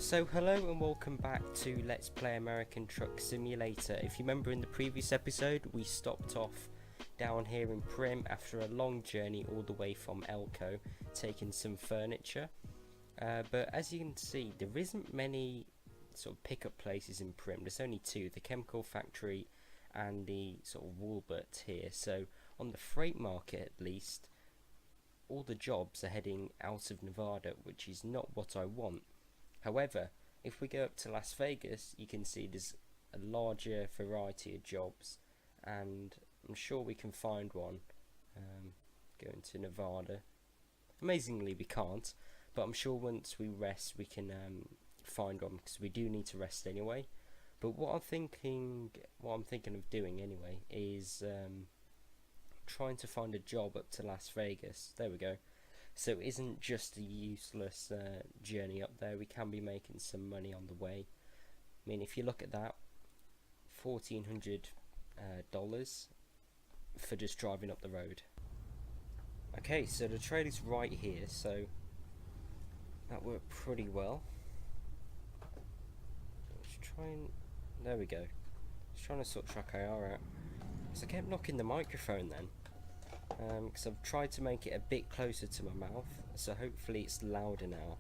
So hello and welcome back to Let's Play American Truck Simulator. If you remember in the previous episode we stopped off down here in Prim after a long journey all the way from Elko, taking some furniture. But as you can see, there isn't many sort of pickup places in Prim. There's only two, the chemical factory and the sort of Woolbert here. So on the freight market at least, all the jobs are heading out of Nevada, which is not what I want. However, if we go up to Las Vegas, you can see there's a larger variety of jobs, and I'm sure we can find one going to Nevada. Amazingly we can't, but I'm sure once we rest we can find one, because we do need to rest anyway. But what I'm thinking of doing anyway is trying to find a job up to Las Vegas. There we go. So it isn't just a useless journey up there. We can be making some money on the way. I mean, if you look at that, $1,400 for just driving up the road. Okay, so the trail is right here, so that worked pretty well. Let's try and... there we go. Just trying to sort track IR out. So I kept knocking the microphone then. Because I've tried to make it a bit closer to my mouth, so hopefully it's louder now,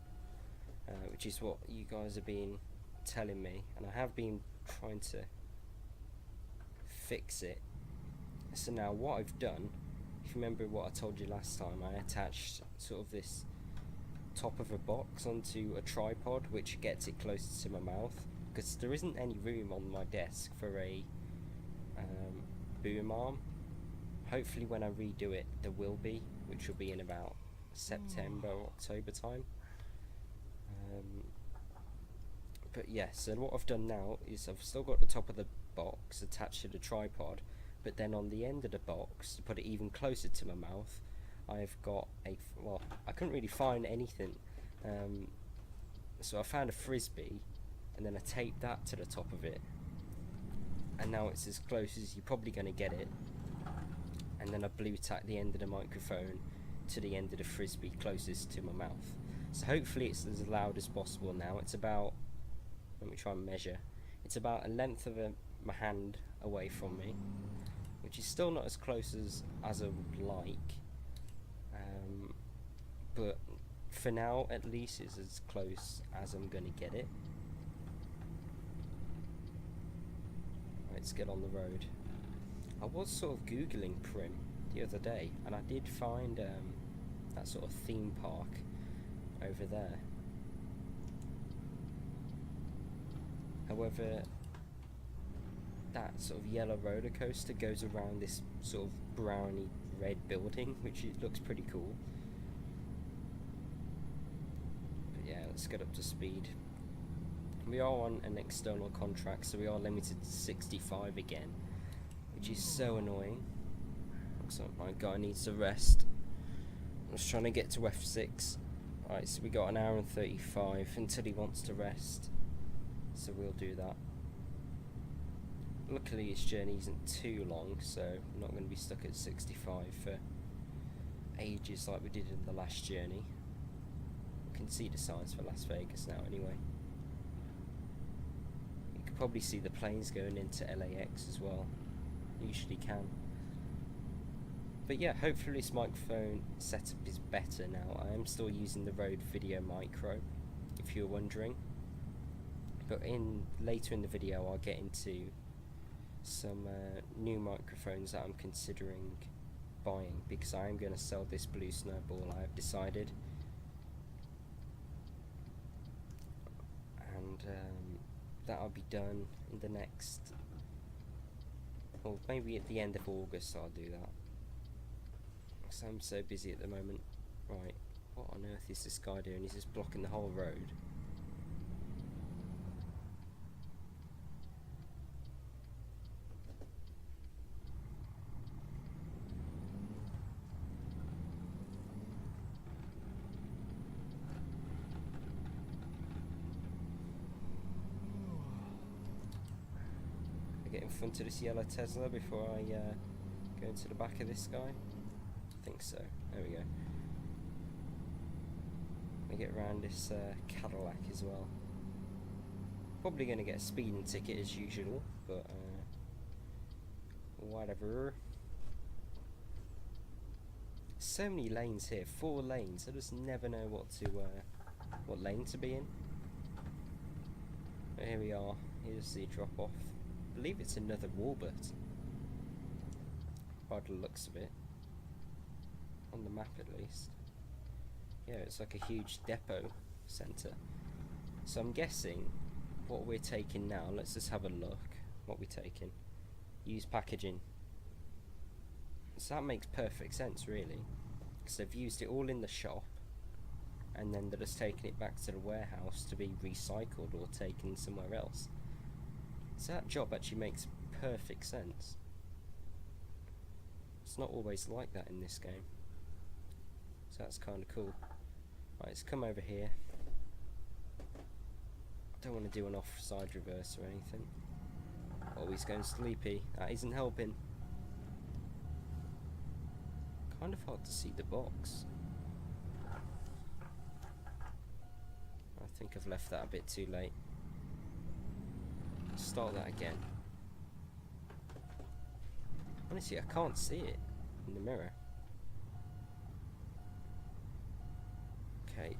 which is what you guys have been telling me, and I have been trying to fix it. So now what I've done, if you remember what I told you last time, I attached sort of this top of a box onto a tripod which gets it closer to my mouth, because there isn't any room on my desk for a boom arm. Hopefully when I redo it there will be, which will be in about September or October time. But yeah, so what I've done now is I've still got the top of the box attached to the tripod, but then on the end of the box, to put it even closer to my mouth, I've got a, well, I couldn't really find anything, so I found a frisbee and then I taped that to the top of it, and now it's as close as you're probably going to get it. And then I blue tack the end of the microphone to the end of the frisbee closest to my mouth. So hopefully it's as loud as possible now. It's about, let me try and measure, it's about a length of my hand away from me, which is still not as close as I would like, but for now at least it's as close as I'm going to get it. Let's get on the road. I was sort of googling Prim the other day, and I did find that sort of theme park over there. However, that sort of yellow roller coaster goes around this sort of browny red building, which looks pretty cool. But yeah, let's get up to speed. We are on an external contract, so we are limited to 65 again, which is so annoying. Looks like my guy needs to rest. I'm just trying to get to F6. Alright, so we got an hour and 35 until he wants to rest, so we'll do that. Luckily his journey isn't too long, so I'm not going to be stuck at 65 for ages like we did in the last journey. You can see the signs for Las Vegas now anyway. You can probably see the planes going into LAX as well. Usually can. But yeah, hopefully this microphone setup is better now. I am still using the Rode Video Micro, if you're wondering. But later in the video I'll get into some new microphones that I'm considering buying, because I am going to sell this Blue Snowball, I have decided. And that'll be done in the next, or maybe at the end of August I'll do that, because I'm so busy at the moment. Right, what on earth is this guy doing? He's just blocking the whole road. Get in front of this yellow Tesla before I go into the back of this guy. I think so. There we go. We get around this Cadillac as well. Probably going to get a speeding ticket as usual, but whatever. So many lanes here, 4 lanes. I just never know what lane to be in. But here we are. Here's the drop off. I believe it's another Warbird. By the looks of it, on the map at least. Yeah, it's like a huge depot centre. So I'm guessing what we're taking now. Let's just have a look. What we're taking. Use packaging. So that makes perfect sense, really, because they've used it all in the shop, and then they're just taking it back to the warehouse to be recycled or taken somewhere else. So that job actually makes perfect sense. It's not always like that in this game, so that's kind of cool. Right, let's come over here. I don't want to do an offside reverse or anything. Oh, he's going sleepy. That isn't helping. Kind of hard to see the box. I think I've left that a bit too late. Start that again. Honestly, I can't see it in the mirror. Okay.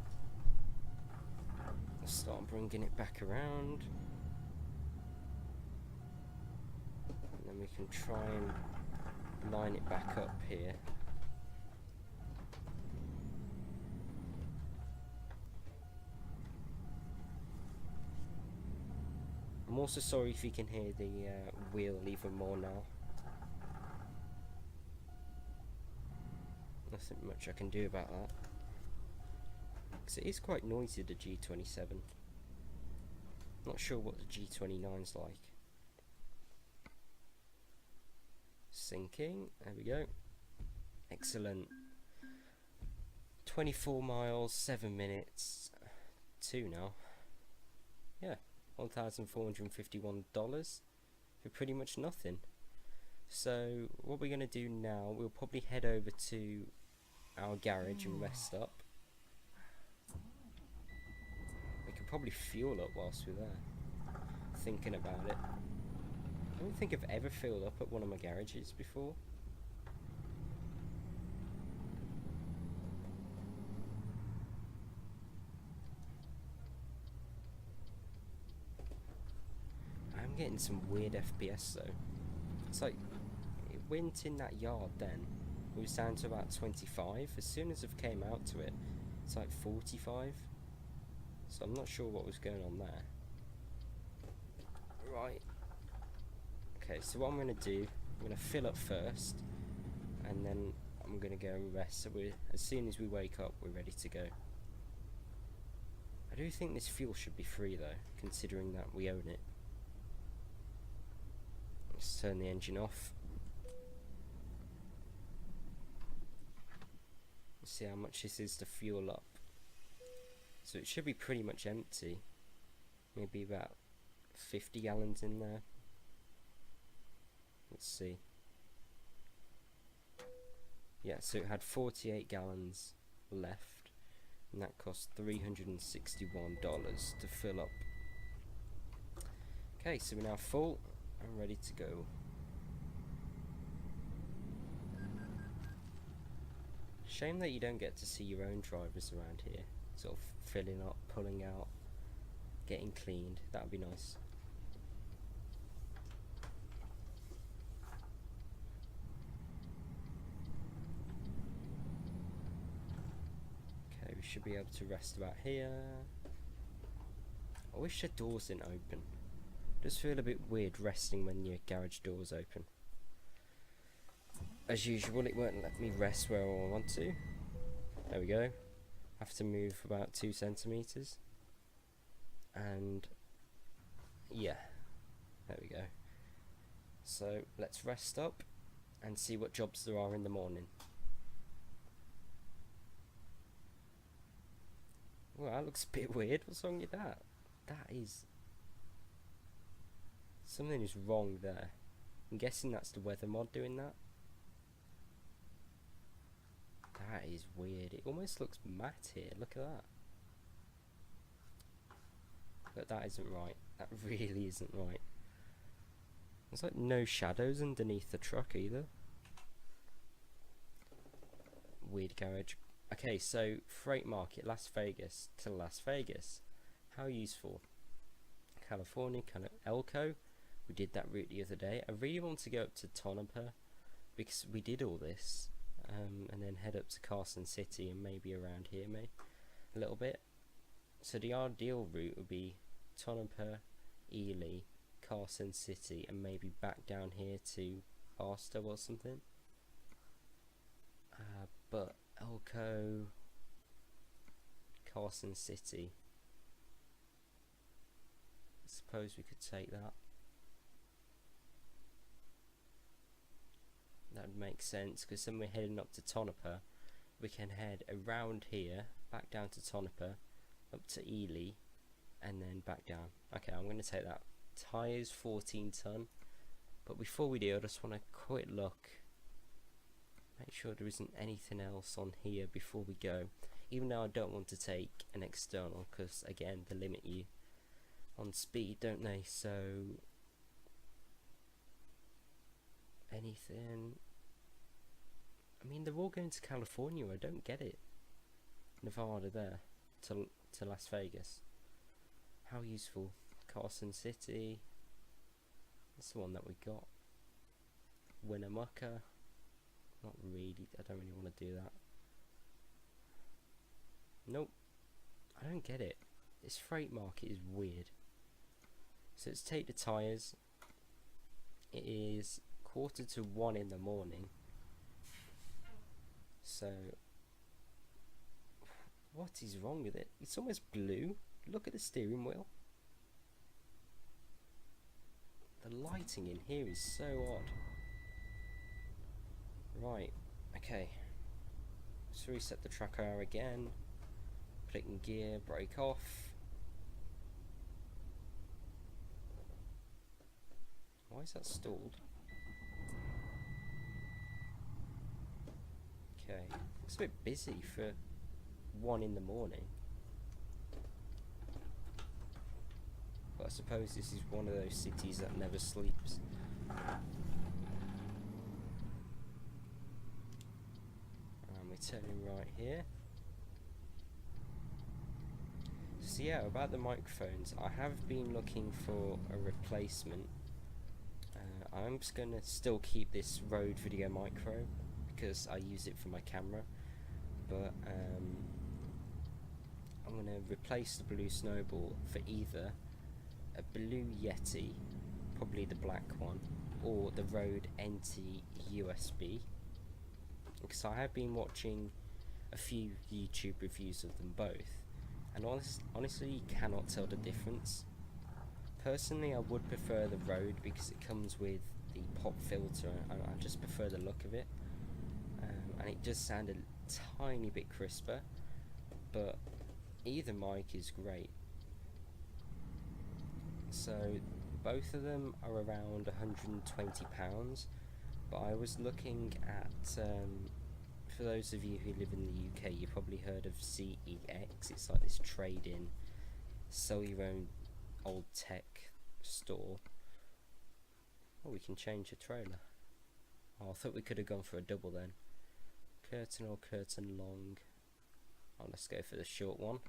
Let's start bringing it back around. And then we can try and line it back up here. I'm also sorry if you can hear the wheel even more now. Nothing much I can do about that, because it is quite noisy, the G27. Not sure what the G29's like. Syncing, there we go. Excellent. 24 miles, 7 minutes, 2 now. Yeah. $1,451 for pretty much nothing. So what we're going to do now, we'll probably head over to our garage and rest up. We can probably fuel up whilst we're there. Thinking about it, I don't think I've ever filled up at one of my garages before. Getting some weird FPS though. It's like it went in that yard, then it was down to about 25. As soon as it came out to it, it's like 45. So I'm not sure what was going on there. Right. Okay, so what I'm gonna do, I'm gonna fill up first, and then I'm gonna go and rest. So as soon as we wake up, we're ready to go. I do think this fuel should be free though, considering that we own it. Let's turn the engine off. Let's see how much this is to fuel up. So it should be pretty much empty. Maybe about 50 gallons in there. Let's see. Yeah, so it had 48 gallons left, and that cost $361 to fill up. Okay, so we're now full. I'm ready to go. Shame that you don't get to see your own drivers around here, sort of filling up, pulling out, getting cleaned. That would be nice. Okay, we should be able to rest about here. I wish the doors didn't open. Does feel a bit weird resting when your garage door's open. As usual, it won't let me rest where I want to. There we go. Have to move about 2 centimeters. And yeah, there we go. So let's rest up and see what jobs there are in the morning. Well, that looks a bit weird. What's wrong with that? That is... something is wrong there. I'm guessing that's the weather mod doing that. That is weird. It almost looks matte here. Look at that. But that isn't right. That really isn't right. There's like no shadows underneath the truck either. Weird garage. Okay, so freight market, Las Vegas to Las Vegas. How useful? California, kind of Elko. We did that route the other day. I really want to go up to Tonopah because we did all this, and then head up to Carson City and maybe around here, a little bit. So the ideal route would be Tonopah, Ely, Carson City, and maybe back down here to Barstow or something. But Elko, Carson City. I suppose we could take that. That would make sense, because then we're heading up to Tonopah. We can head around here, back down to Tonopah, up to Ely, and then back down. Okay, I'm going to take that. Tyres 14 ton. But before we do, I just want to quick look. Make sure there isn't anything else on here before we go. Even though I don't want to take an external, because again, they limit you on speed, don't they? So anything. I mean, they're all going to California. I don't get it. Nevada there to Las Vegas. How useful. Carson City. That's the one that we got. Winnemucca. Not really. I don't really want to do that. Nope. I don't get it. This freight market is weird. So let's take the tyres. It is 1:45 in the morning. So what is wrong with it? It's almost blue. Look at the steering wheel. The lighting in here is so odd. Right, okay. Let's reset the track hour again. Put it in gear, brake off. Why is that stalled? Okay, it's a bit busy for 1 in the morning. But I suppose this is one of those cities that never sleeps. And we're turning right here. So yeah, about the microphones, I have been looking for a replacement. I'm just going to still keep this Rode Video Micro because I use it for my camera, but I'm going to replace the Blue Snowball for either a Blue Yeti, probably the black one, or the Rode NT USB, because I have been watching a few YouTube reviews of them both, and honestly you cannot tell the difference. Personally, I would prefer the Rode because it comes with the pop filter. I just prefer the look of it, and it just sounded a tiny bit crisper, but either mic is great. So both of them are around £120, but I was looking at, for those of you who live in the UK, you've probably heard of CEX. It's like this trade-in, sell your own old tech store. Oh, we can change the trailer. Oh, I thought we could have gone for a double then. Curtain or curtain long. Oh, let's go for the short one.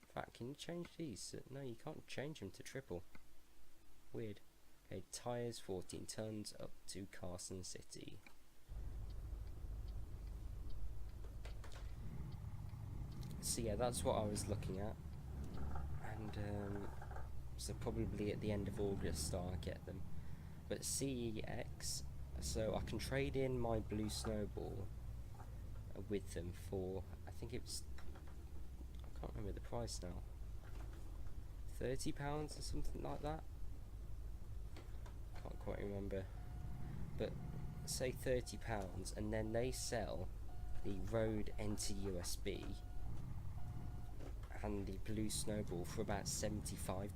In fact, can you change these? No, you can't change them to triple. Weird. Okay, tyres 14 tons up to Carson City. So yeah, that's what I was looking at, and so probably at the end of August I'll get them. But CEX, so I can trade in my Blue Snowball with them for, I think it was, I can't remember the price now, £30 or something like that. Can't quite remember, but say £30, and then they sell the Rode NT USB and the Blue Snowball for about £75,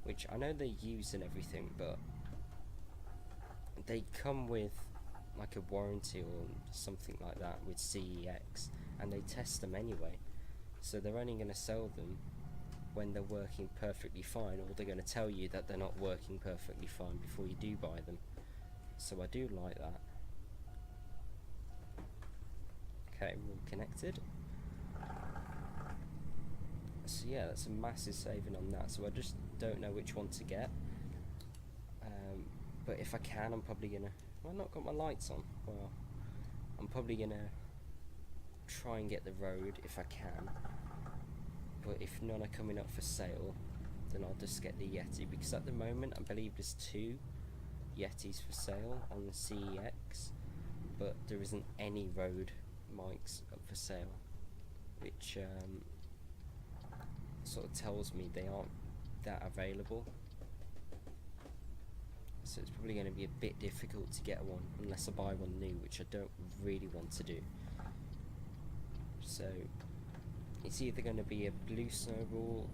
which I know they use and everything, but they come with like a warranty or something like that with CEX, and they test them anyway, so they're only going to sell them when they're working perfectly fine, or they're going to tell you that they're not working perfectly fine before you do buy them. So I do like that. Okay, we're all connected. So yeah, that's a massive saving on that. So I just don't know which one to get. But if I can, I'm probably gonna. Well, I've not got my lights on. Well, I'm probably gonna try and get the Rode if I can. But if none are coming up for sale, then I'll just get the Yeti, because at the moment I believe there's 2 Yetis for sale on the CEX, but there isn't any Rode mics up for sale, which sort of tells me they aren't that available. So it's probably going to be a bit difficult to get one unless I buy one new, which I don't really want to do. So it's either going to be a blue Snowball,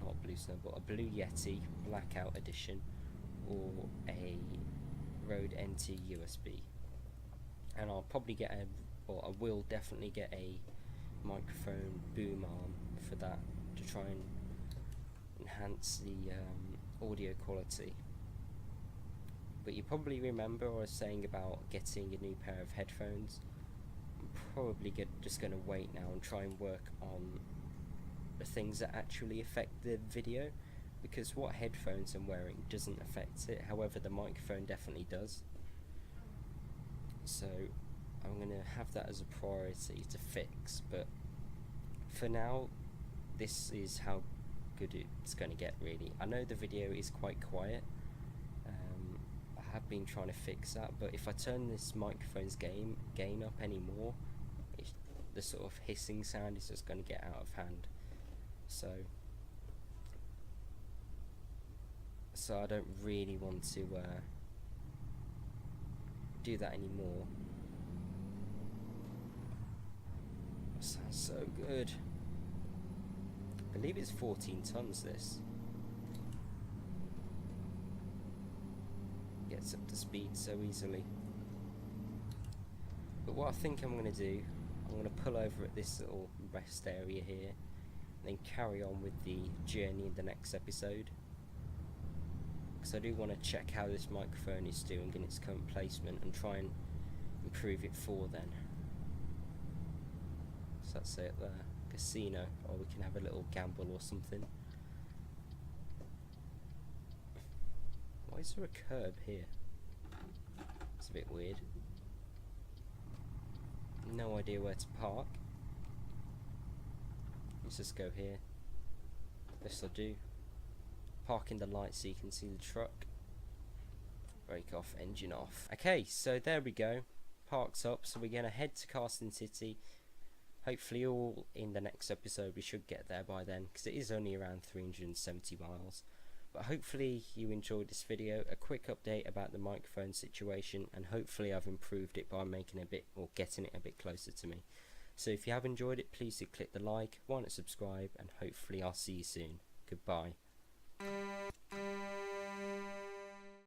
not blue Snowball, a blue Yeti blackout edition, or a Rode NT USB. And I'll probably get I will definitely get a microphone boom arm for that, to try and enhance the audio quality. But you probably remember I was saying about getting a new pair of headphones. I'm probably just going to wait now and try and work on the things that actually affect the video, because what headphones I'm wearing doesn't affect it, however the microphone definitely does. So I'm going to have that as a priority to fix, but for now this is how good it's going to get, really. I know the video is quite quiet. I have been trying to fix that, but if I turn this microphone's gain up anymore, the sort of hissing sound is just going to get out of hand. So I don't really want to do that anymore. That sounds so good. I believe it's 14 tons, this. Gets up to speed so easily. But what I think I'm going to do, I'm going to pull over at this little rest area here, and then carry on with the journey in the next episode. Because I do want to check how this microphone is doing in its current placement and try and improve it for then. So that's it there. Casino, or we can have a little gamble or something. Why is there a curb here? It's a bit weird. No idea where to park. Let's just go here. This will do. Park in the light so you can see the truck. Brake off, engine off. Okay, so there we go. Parked up, so we're going to head to Carson City. Hopefully all in the next episode we should get there by then, because it is only around 370 miles. But hopefully you enjoyed this video, a quick update about the microphone situation, and hopefully I've improved it by making it a bit, or getting it a bit closer to me. So if you have enjoyed it, please do click the like, why not subscribe, and hopefully I'll see you soon. Goodbye.